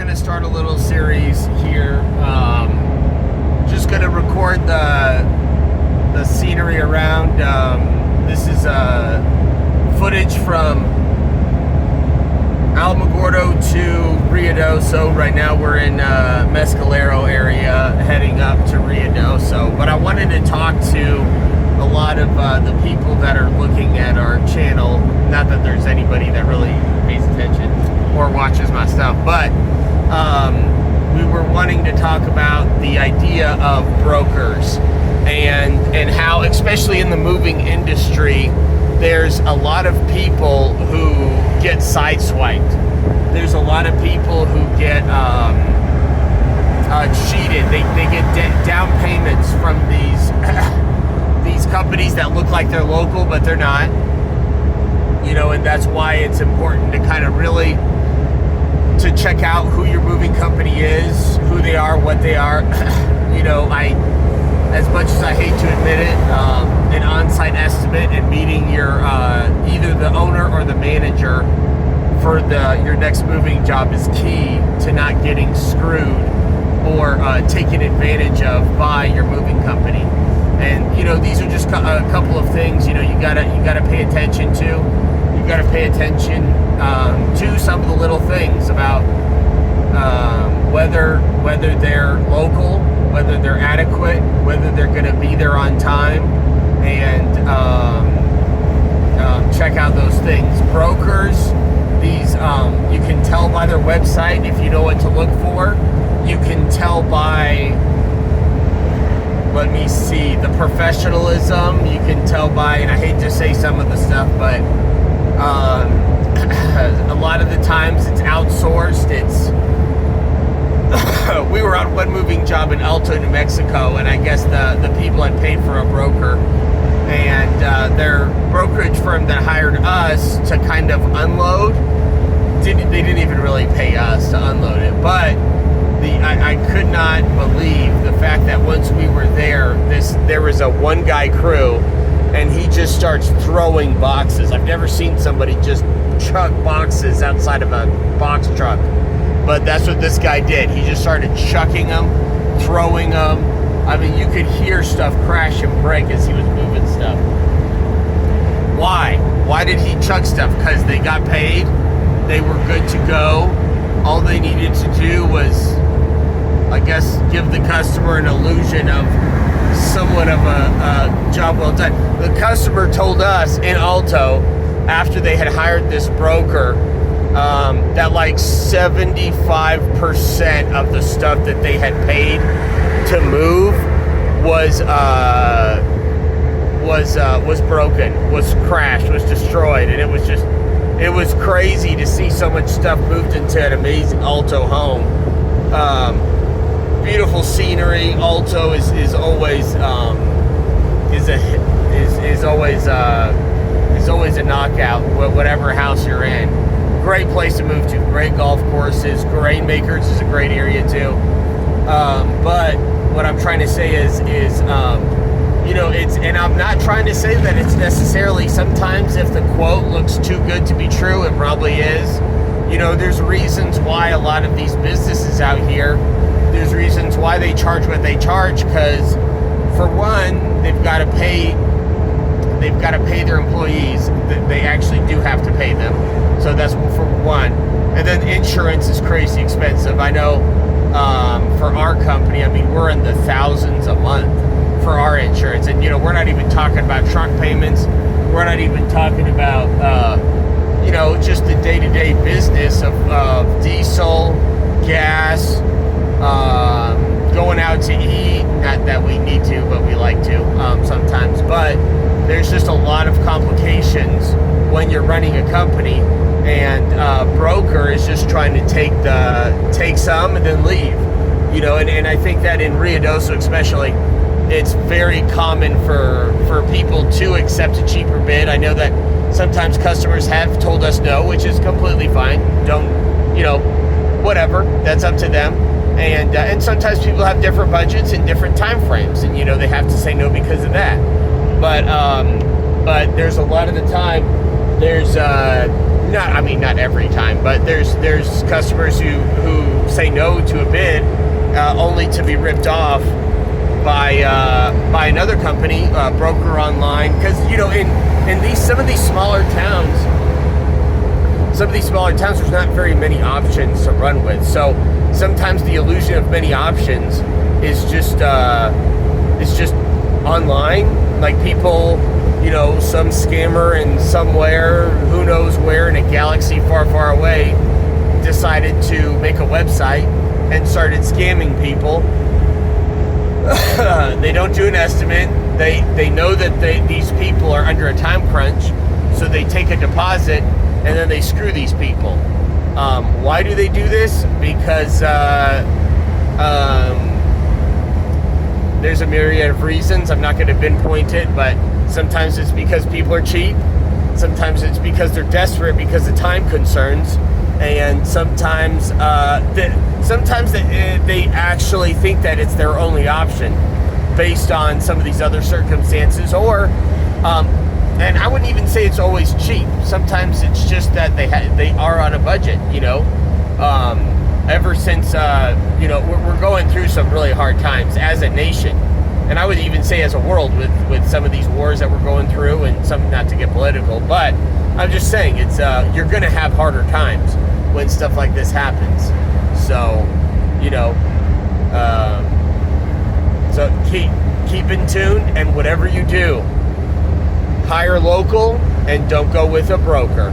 going to start a little series here. Just going to record the scenery around. This is footage from Alamogordo to Ruidoso. Right now we're in Mescalero area, heading up to Ruidoso. But I wanted to talk to a lot of the people that are looking at our channel. Not that there's anybody that really pays attention or watches my stuff, but we were wanting to talk about the idea of brokers and how, especially in the moving industry, there's a lot of people who get sideswiped. There's a lot of people who get cheated. They get down payments from these companies that look like they're local, but they're not. You know, and that's why it's important to kind of really to check out who your moving company is, who they are, what they are. You know, as much as I hate to admit it, an on-site estimate and meeting your either the owner or the manager for your next moving job is key to not getting screwed or taken advantage of by your moving company. And you know, these are just a couple of things. You know, you gotta pay attention to. You gotta pay attention to some of the little things about whether they're local, whether they're adequate, whether they're going to be there on time, and check out those things. Brokers, these you can tell by their website if you know what to look for. You can tell by, let me see, the professionalism. You can tell by, and I hate to say some of the stuff, but a lot of the times it's outsourced. We were on one moving job in Alto, New Mexico, and I guess the people had paid for a broker, and their brokerage firm that hired us to kind of unload, they didn't even really pay us to unload it. But I could not believe the fact that once we were there, there was a one-guy crew, and he just starts throwing boxes. I've never seen somebody just truck boxes outside of a box truck. But that's what this guy did. He just started chucking them, throwing them. I mean, you could hear stuff crash and break as he was moving stuff. Why? Why did he chuck stuff? Because they got paid. They were good to go. All they needed to do was, I guess, give the customer an illusion of somewhat of a job well done. The customer told us in Alto, after they had hired this broker, that like 75% of the stuff that they had paid to move was broken, was crashed, was destroyed, and it was crazy to see so much stuff moved into an amazing Alto home. Beautiful scenery. Alto is always a knockout, whatever house you're in. Great place to move to. Great golf courses. Grain Makers is a great area too. But what I'm trying to say is you know, and I'm not trying to say that it's necessarily, sometimes if the quote looks too good to be true, it probably is. You know, there's reasons why a lot of these businesses out here, there's reasons why they charge what they charge, because for one, they've got to pay their employees. They actually do have to pay them. So that's for one. And then insurance is crazy expensive. I know for our company, I mean, we're in the thousands a month for our insurance. And, you know, we're not even talking about truck payments. We're not even talking about, you know, just the day-to-day business of diesel, gas, going out to eat. Not that we need to, but we like to sometimes. But there's just a lot of complications when you're running a company, and broker is just trying to take some and then leave. You know, and I think that in Ruidoso especially, it's very common for people to accept a cheaper bid. I know that sometimes customers have told us no, which is completely fine. Don't, you know, whatever. That's up to them. And sometimes people have different budgets and different time frames, and you know, they have to say no because of that. But there's a lot of the time there's not every time, but there's customers who say no to a bid only to be ripped off by another company, broker online, because in some of these smaller towns, there's not very many options to run with. So sometimes the illusion of many options is just online. Like people, some scammer in somewhere, who knows where in a galaxy far, far away, decided to make a website and started scamming people. They don't do an estimate. They know that these people are under a time crunch, so they take a deposit and then they screw these people. Why do they do this? Because there's a myriad of reasons. I'm not going to pinpoint it, but sometimes it's because people are cheap. Sometimes it's because they're desperate because of time concerns, and sometimes they actually think that it's their only option based on some of these other circumstances, or and I wouldn't even say it's always cheap. Sometimes it's just that they are on a budget. Ever since we're going through some really hard times as a nation, and I would even say as a world with some of these wars that we're going through, and some, not to get political, but I'm just saying it's you're going to have harder times when stuff like this happens. So so keep in tune, and whatever you do, hire local and don't go with a broker.